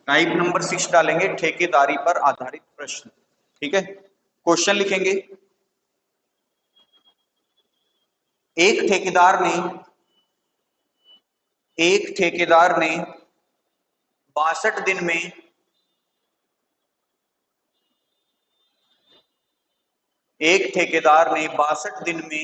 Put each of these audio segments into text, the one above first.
Type number 6 डालेंगे, ठेकेदारी पर आधारित प्रश्न। ठीक है, क्वेश्चन लिखेंगे। एक ठेकेदार ने 62 दिन में एक ठेकेदार ने 62 दिन में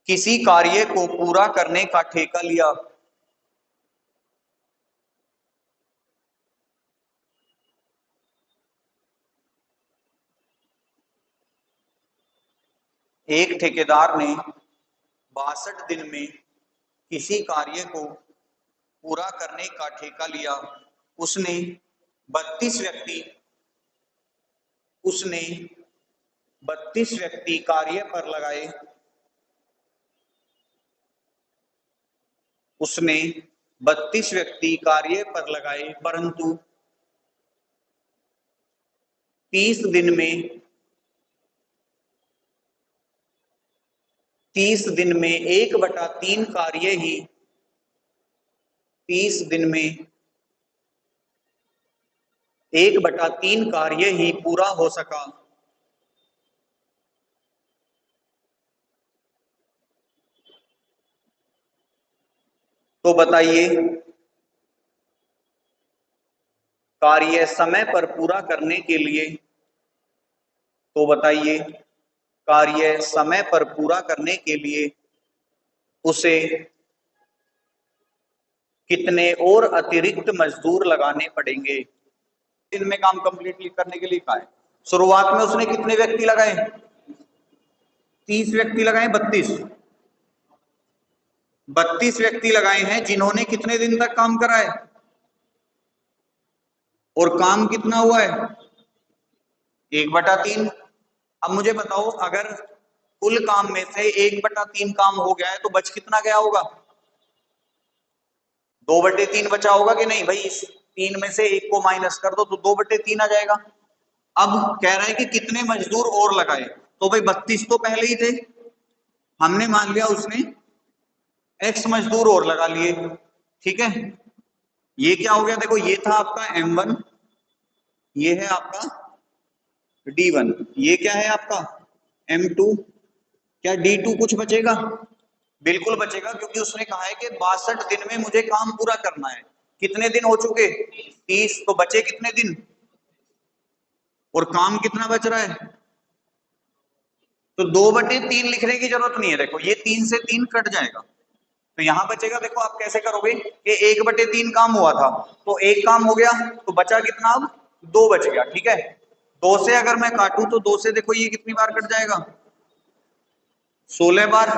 किसी कार्य को पूरा करने का ठेका लिया। एक ठेकेदार ने 62 दिन में किसी कार्य को पूरा करने का ठेका लिया। उसने 32 व्यक्ति कार्य पर लगाए। उसने 32 व्यक्ति कार्य पर लगाए, परंतु 30 दिन में 1/3 कार्य ही 30 दिन में 1/3 कार्य ही पूरा हो सका। तो बताइए, कार्य समय पर पूरा करने के लिए उसे कितने और अतिरिक्त मजदूर लगाने पड़ेंगे। दिन में काम कंप्लीट करने के लिए कहा है। शुरुआत में उसने कितने व्यक्ति लगाए? 30 व्यक्ति लगाए। 32 व्यक्ति लगाए हैं, जिन्होंने कितने दिन तक काम करा है, और काम कितना हुआ है? 1/3। अब मुझे बताओ, अगर कुल काम में से 1/3 काम हो गया है तो बच कितना गया होगा? 2/3 बचा होगा कि नहीं भाई? इस 3 में से 1 को माइनस कर दो तो 2/3 आ जाएगा। अब कह रहा है कि कितने मजदूर और लगाए, तो भाई 32 तो पहले ही थे, हमने मान लिया उसने x मजदूर और लगा लिए। ठीक है, ये क्या हो गया? देखो, ये था आपका M1, ये है आपका D1, ये क्या है आपका M2। क्या D2 कुछ बचेगा? बिल्कुल बचेगा, क्योंकि उसने कहा है कि 62 दिन में मुझे काम पूरा करना है। कितने दिन हो चुके? 30। तो बचे कितने दिन, और काम कितना बच रहा है? तो 2/3 लिखने की जरूरत नहीं है। देखो, ये 3 से 3 कट जाएगा, तो यहां बचेगा। देखो आप कैसे करोगे कि 1/3 काम हुआ था, तो 1 काम हो गया, तो बचा कितना? अब 2 बच गया। ठीक है, 2 से अगर मैं काटूं तो 2 से देखो ये कितनी बार कट जाएगा? 16 बार।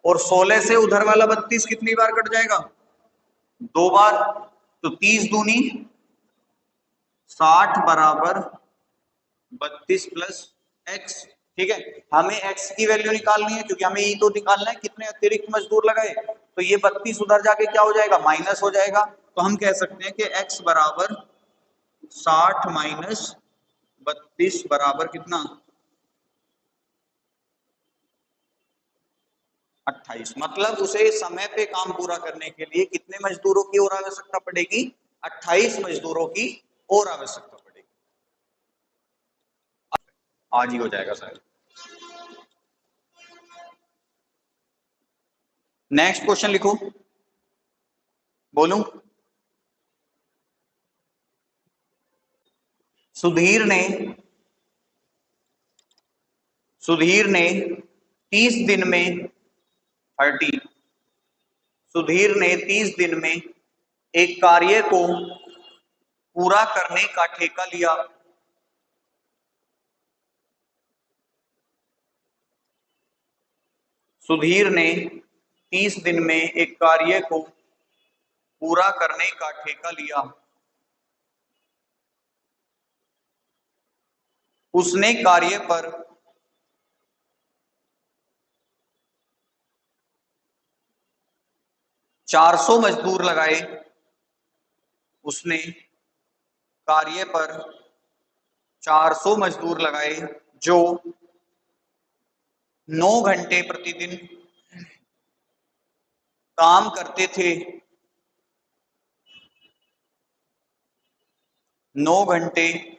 और 16 से उधर वाला 32 कितनी बार कट जाएगा? 2 बार। तो 30 दूनी 60 बराबर 32 प्लस x। ठीक है, हमें x की वैल्यू निकालनी है, क्योंकि हमें ये तो निकालना है कितने अतिरिक्त मजदूर लगाए। तो ये 32 उधर जाके क्या हो जाएगा? माइनस हो जाएगा। तो हम कह सकते हैं कि x बराबर 60 माइनस 32 बराबर कितना? 28। मतलब उसे समय पे काम पूरा करने के लिए कितने मजदूरों की और आवश्यकता पड़ेगी? 28 मजदूरों की और आवश्यकता पड़ेगी। आज ही हो जाएगा सर। नेक्स्ट क्वेश्चन लिखो। बोलूं? सुधीर ने 30 दिन में 30 सुधीर ने 30 दिन में एक कार्य को पूरा करने का ठेका लिया। सुधीर ने 30 दिन में एक कार्य को पूरा करने का ठेका लिया। उसने कार्य पर 400 मजदूर लगाए। उसने कार्य पर 400 मजदूर लगाए, जो 9 घंटे प्रतिदिन काम करते थे। 9 घंटे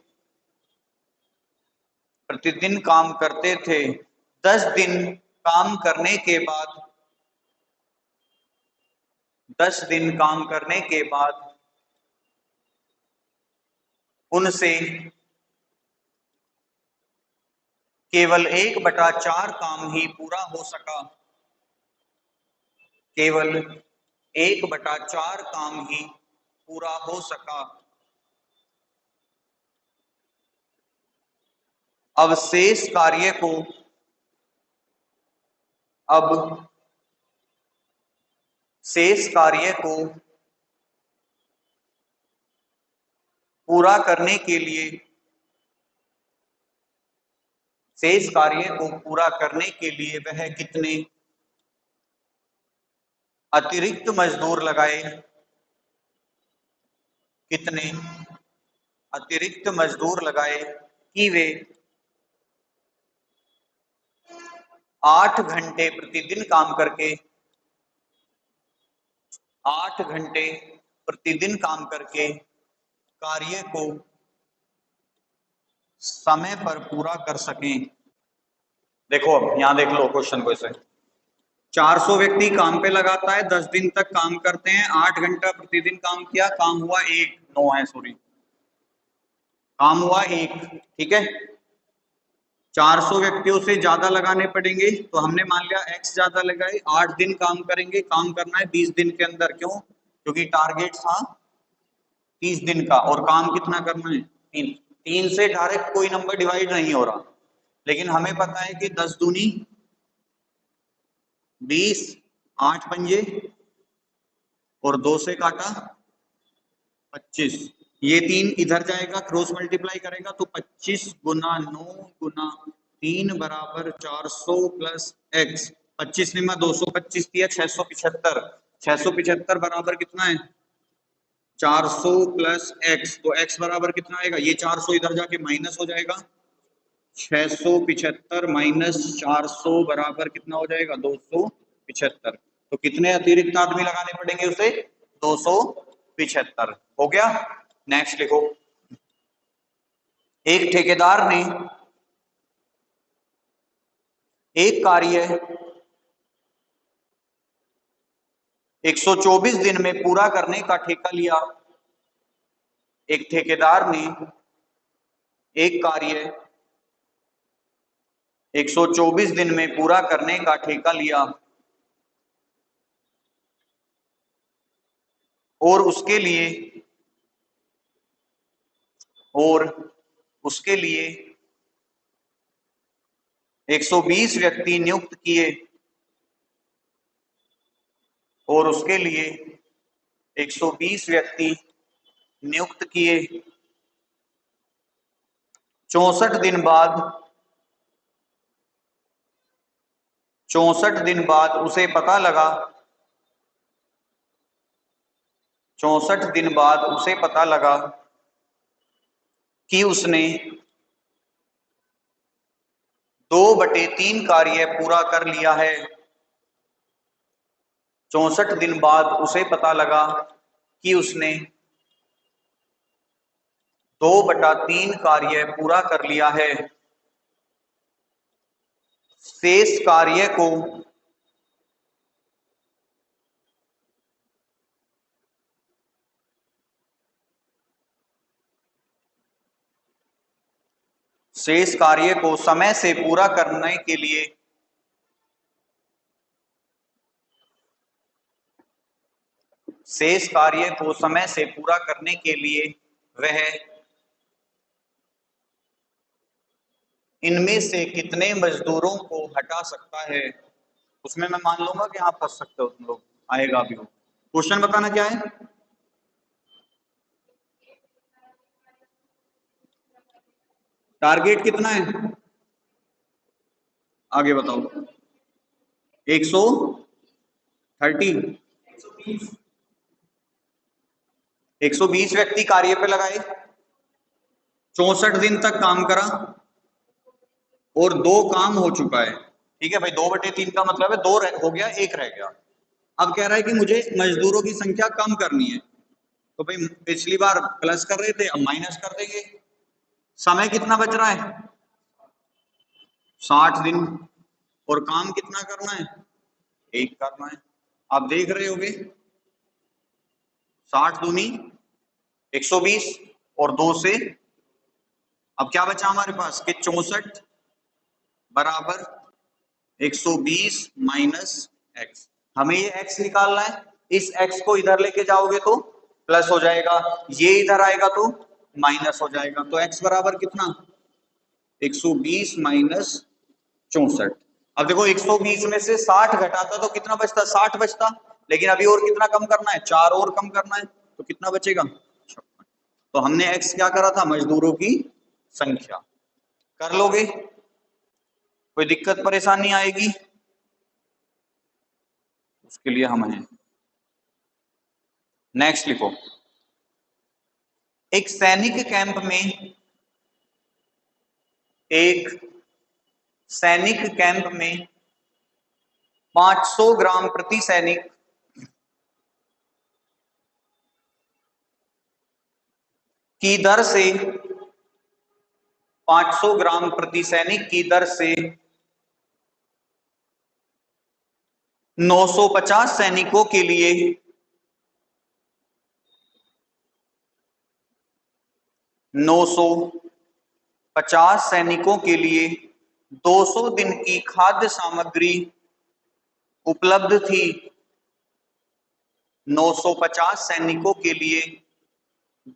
प्रतिदिन काम करते थे, 10 दिन काम करने के बाद 10 दिन काम करने के बाद उनसे केवल 1/4 काम ही पूरा हो सका। केवल 1/4 काम ही पूरा हो सका। अब शेष कार्य को पूरा करने के लिए वह कितने अतिरिक्त मजदूर लगाए, कि वे 8 घंटे प्रतिदिन काम करके 8 घंटे प्रतिदिन काम करके कार्य को समय पर पूरा कर सकें। देखो अब यहां देख लो क्वेश्चन को ऐसे, 400 व्यक्ति काम पे लगाता है, 10 दिन तक काम करते हैं, 8 घंटा प्रतिदिन काम किया, काम हुआ 1, 9 है सॉरी, काम हुआ 1, ठीक है। 400 व्यक्तियों से ज्यादा लगाने पड़ेंगे, तो हमने मान लिया x ज्यादा लगाए, 8 दिन काम करेंगे, काम करना है 20 दिन के अंदर, क्यों? क्योंकि टारगेट था 30 दिन का, और काम कितना करना है? 3 से डायरेक्ट कोई नंबर डिवाइड नहीं हो रहा, लेकिन हमें पता है कि 10 दूनी 20, 8 पंजे और 2 से काटा 25, ये 3 इधर जाएगा, क्रॉस मल्टीप्लाई करेगा तो 25 गुना 9 गुना 3 बराबर 400 प्लस x, 25 निमा 225 दिया 675, 675 बराबर कितना है? 400 प्लस x, तो x बराबर कितना आएगा? ये 400 इधर जाके माइनस हो जाएगा, 675 माइनस 400 बराबर कितना हो जाएगा? 275। तो कितने अतिरिक्त आदमी लगाने पड़ेंगे उसे? 275। हो गया। नेक्स्ट लिखो, एक ठेकेदार ने एक कार्य 124 दिन में पूरा करने का ठेका लिया। एक ठेकेदार ने एक कार्य 124 दिन में पूरा करने का ठेका लिया और उसके लिए 120 व्यक्ति नियुक्त किए, और उसके लिए 120 व्यक्ति नियुक्त किए। 64 दिन बाद उसे पता लगा 64 दिन बाद उसे पता लगा कि उसने 2/3 कार्य पूरा कर लिया है। 64 दिन बाद उसे पता लगा कि उसने 2/3 कार्य पूरा कर लिया है। शेष कार्य को समय से पूरा करने के लिए वह इनमें से कितने मजदूरों को हटा सकता है। उसमें मैं मान लूंगा कि आप फंस सकते हो तुम लोग, आएगा भी हो। क्वेश्चन बताना क्या है? टारगेट कितना है? आगे बताओ। 130, 120 व्यक्ति कार्य पे लगाए, 64 दिन तक काम करा और 2 काम हो चुका है। ठीक है भाई, 2/3 का मतलब है 2 हो गया, 1 रह गया। अब कह रहा है कि मुझे मजदूरों की संख्या कम करनी है। तो भाई पिछली बार प्लस कर रहे थे, अब माइनस कर देंगे। समय कितना बच रहा है? 60 दिन। और काम कितना करना है? एक करना है। आप देख रहे होगे 60 दूनी 120 और 2 से अब क्या बचा हमारे पास कि 64 बराबर 120 माइनस एक्स। हमें ये एक्स निकालना है। इस एक्स को इधर लेके जाओगे तो प्लस हो जाएगा, ये इधर आएगा तो माइनस हो जाएगा। तो एक्स बराबर कितना? 120 माइनस 64। अब देखो 120 में से 60 घटाता तो कितना बचता? 60 बचता। लेकिन अभी और कितना कम करना है? 4 और कम करना है, तो कितना बचेगा? 56। तो हमने एक्स क्या करा था? मजदूरों की संख्या। कर लोगे? कोई दिक्कत परेशानी आएगी? उसके लिए हम हैं। नेक्स्ट लिखो। एक सैनिक कैंप में एक सैनिक कैंप में 500 ग्राम प्रति सैनिक की दर से 500 ग्राम प्रति सैनिक की दर से 950 सैनिकों के लिए 950 सैनिकों के लिए 200 दिन की खाद्य सामग्री उपलब्ध थी। 950 सैनिकों के लिए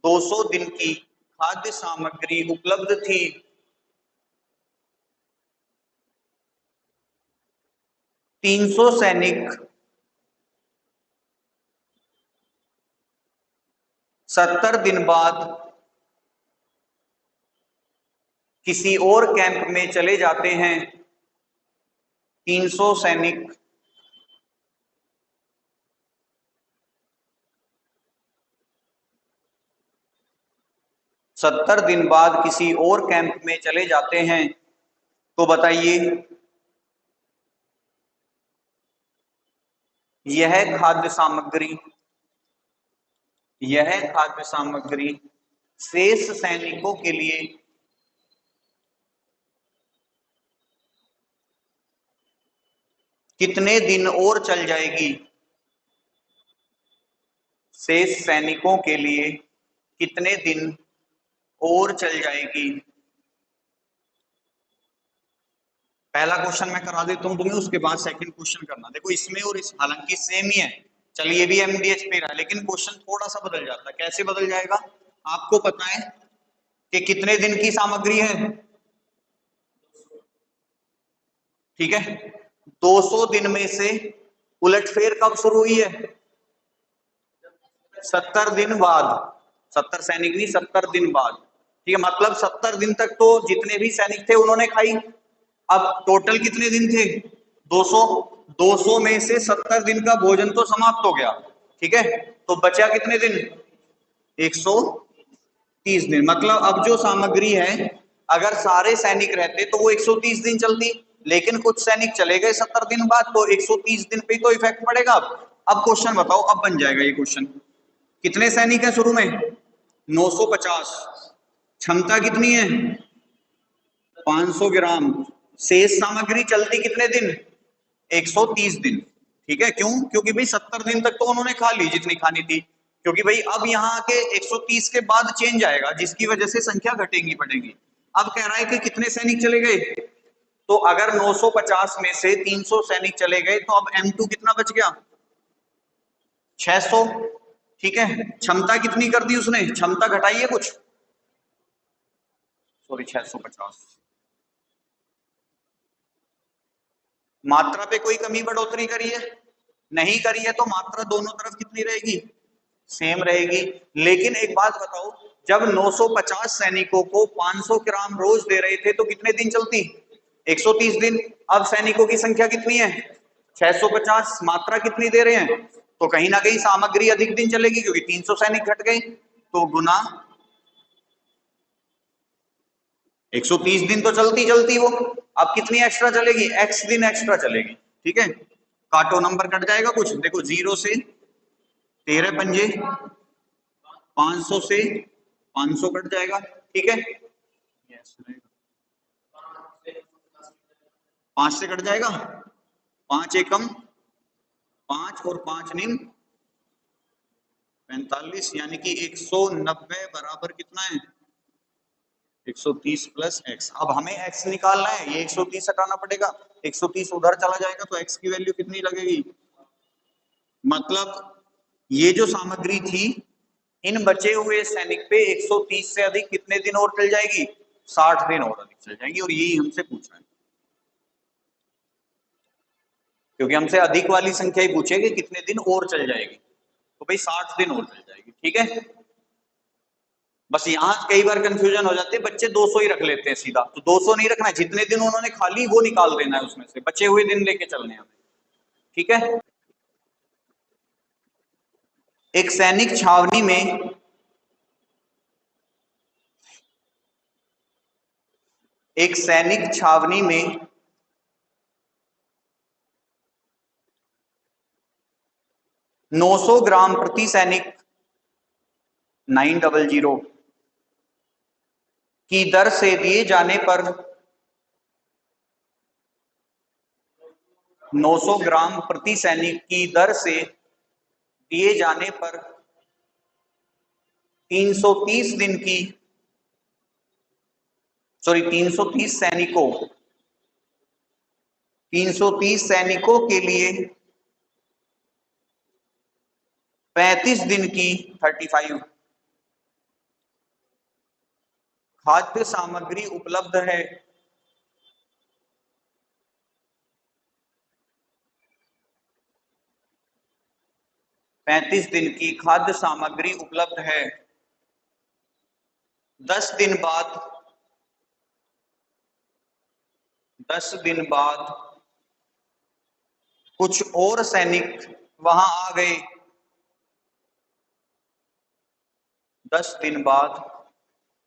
200 दिन की खाद्य सामग्री उपलब्ध थी। 300 सैनिक 70 दिन बाद किसी और कैंप में चले जाते हैं। 300 सैनिक 70 दिन बाद किसी और कैंप में चले जाते हैं। तो बताइए यह खाद्य सामग्री शेष सैनिकों के लिए कितने दिन और चल जाएगी? शेष सैनिकों के लिए कितने दिन और चल जाएगी? पहला क्वेश्चन मैं करा देता हूं तुम्हें, उसके बाद सेकंड क्वेश्चन करना। देखो इसमें और इस हालांकि सेम ही है, चलिए भी एमडीएच पे रहा, लेकिन क्वेश्चन थोड़ा सा बदल जाता है। कैसे बदल जाएगा? आपको पता है कि कितने दिन की सामग्री है, ठीक है? 200 दिन में से उलटफेर कब शुरू हुई है? 70 दिन बाद। 70 सैनिक नहीं, 70 दिन बाद, ठीक है? मतलब 70 दिन तक तो जितने भी सैनिक थे उन्होंने खाई। अब टोटल कितने दिन थे? 200। 200 में से 70 दिन का भोजन तो समाप्त हो गया, ठीक है? तो बचा कितने दिन? 130 दिन। मतलब अब जो सामग्री है, अगर सारे सैनिक रहते तो वो 130 दिन चलती, लेकिन कुछ सैनिक चले गए 70 दिन बाद, तो 130 दिन पे तो इफेक्ट पड़ेगा। अब क्वेश्चन बताओ, अब बन जाएगा ये क्वेश्चन। कितने सैनिक है शुरू में? 950। क्षमता कितनी है? 500 ग्राम। शेष सामग्री चलती कितने दिन? 130 दिन, ठीक है? क्यों? क्योंकि भाई 70 दिन तक तो उन्होंने खा ली जितनी खानी थी। क्योंकि भाई अब यहाँ आके 130 के बाद चेंज आएगा, जिसकी वजह से संख्या घटेगी बढ़ेगी। अब कह रहा है कि कितने सैनिक चले गए? तो अगर 950 में से 300 सैनिक चले गए तो अब M2 कितना बच गया? 600, ठीक है? क्षमता कितनी कर दी उसने? क्षमता घटाई है कुछ? सॉरी, 650। मात्रा पे कोई कमी बढ़ोतरी करी है? नहीं करी है। तो मात्रा दोनों तरफ कितनी रहेगी? सेम रहेगी। लेकिन एक बात बताओ, जब 950 सैनिकों को 500 ग्राम रोज दे रहे थे तो कितने दिन चलती? 130 दिन। अब सैनिकों की संख्या कितनी है? 650। मात्रा कितनी दे रहे हैं? तो कहीं ना कहीं सामग्री अधिक दिन चलेगी, क्योंकि 300 सैनिक घट गए। तो गुना 130 दिन तो चलती चलती वो, अब कितनी एक्स्ट्रा चलेगी? x दिन एक्स्ट्रा चलेगी, ठीक है? काटो, नंबर कट जाएगा कुछ। देखो 0 से 13 पंजे 500 से 500 कट जाएगा, ठीक है, 5 से कट जाएगा, 5 एकम 5 और 5 निम 45, यानी कि 190 बराबर कितना है, 130 प्लस x। अब हमें x निकालना है, ये 130 हटाना पड़ेगा, 130 उधर चला जाएगा तो x की वैल्यू कितनी लगेगी, मतलब ये जो सामग्री थी इन बचे हुए सैनिक पे 130 से अधिक कितने दिन और चल जाएगी, 60 दिन और अधिक चल जाएगी, और यही हमसे पूछ रहा है, क्योंकि हमसे अधिक वाली संख्या ही पूछेगी कितने दिन और चल जाएगी, तो भाई 60 दिन और चल जाएगी, ठीक है। बस यहां कई बार कंफ्यूजन हो जाती है, बच्चे 200 ही रख लेते हैं सीधा, तो 200 नहीं रखना है, जितने दिन उन्होंने खाली वो निकाल देना है, उसमें से बचे हुए दिन लेके चलने हैं, ठीक है। एक सैनिक छावनी में एक सैनिक छावनी में 900 ग्राम प्रति सैनिक 900 की दर से दिए जाने पर 900 ग्राम प्रति सैनिक की दर से दिए जाने पर 330 दिन की 330 सैनिकों 330 सैनिकों के लिए 35 दिन की 35 खाद्य सामग्री उपलब्ध है, पैंतीस दिन की खाद्य सामग्री उपलब्ध है। 10 दिन बाद 10 दिन बाद कुछ और सैनिक वहां आ गए। 10 दिन बाद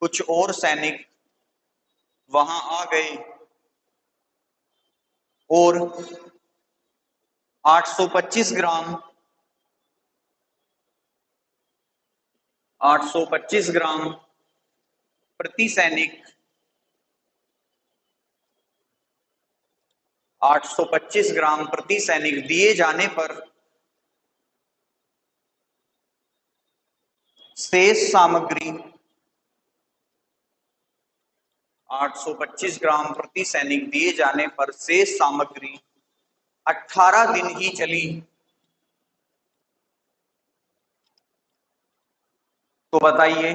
कुछ और सैनिक वहां आ गए और 825 ग्राम 825 ग्राम प्रति सैनिक 825 ग्राम प्रति सैनिक दिए जाने पर शेष सामग्री 825 ग्राम प्रति सैनिक दिए जाने पर शेष सामग्री 18 दिन ही चली। तो बताइए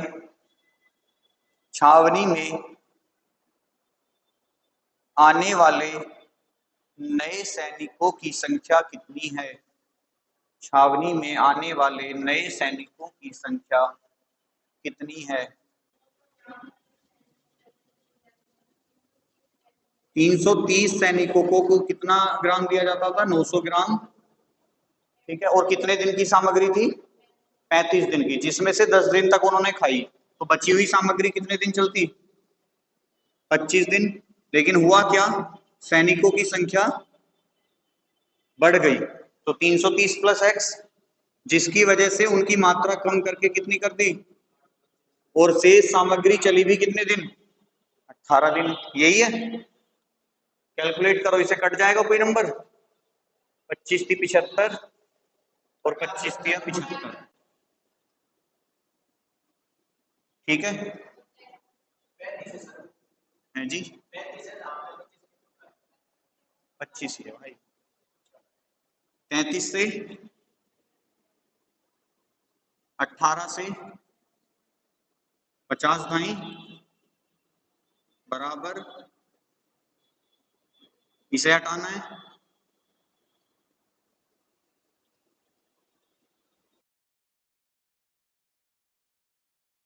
छावनी में आने वाले नए सैनिकों की संख्या कितनी है। छावनी में आने वाले नए सैनिकों की संख्या कितनी है। 330 सैनिकों को कितना ग्राम दिया जाता था, 900 ग्राम, ठीक है, और कितने दिन की सामग्री थी, 35 दिन की, जिसमें से 10 दिन तक उन्होंने खाई, तो बची हुई सामग्री कितने दिन चलती, 25 दिन। लेकिन हुआ क्या, सैनिकों की संख्या बढ़ गई, तो 330 प्लस x, जिसकी वजह से उनकी मात्रा कम करके कितनी कर दी, और शेष सामग्री चली भी कितने दिन, 18 दिन। यही है, कैलकुलेट करो, इसे कट जाएगा कोई नंबर, 25 थी 75 और 25 थी 75, ठीक है जी, 25 है भाई, 33 से 18 से 50 भाई बराबर, इसे हटाना है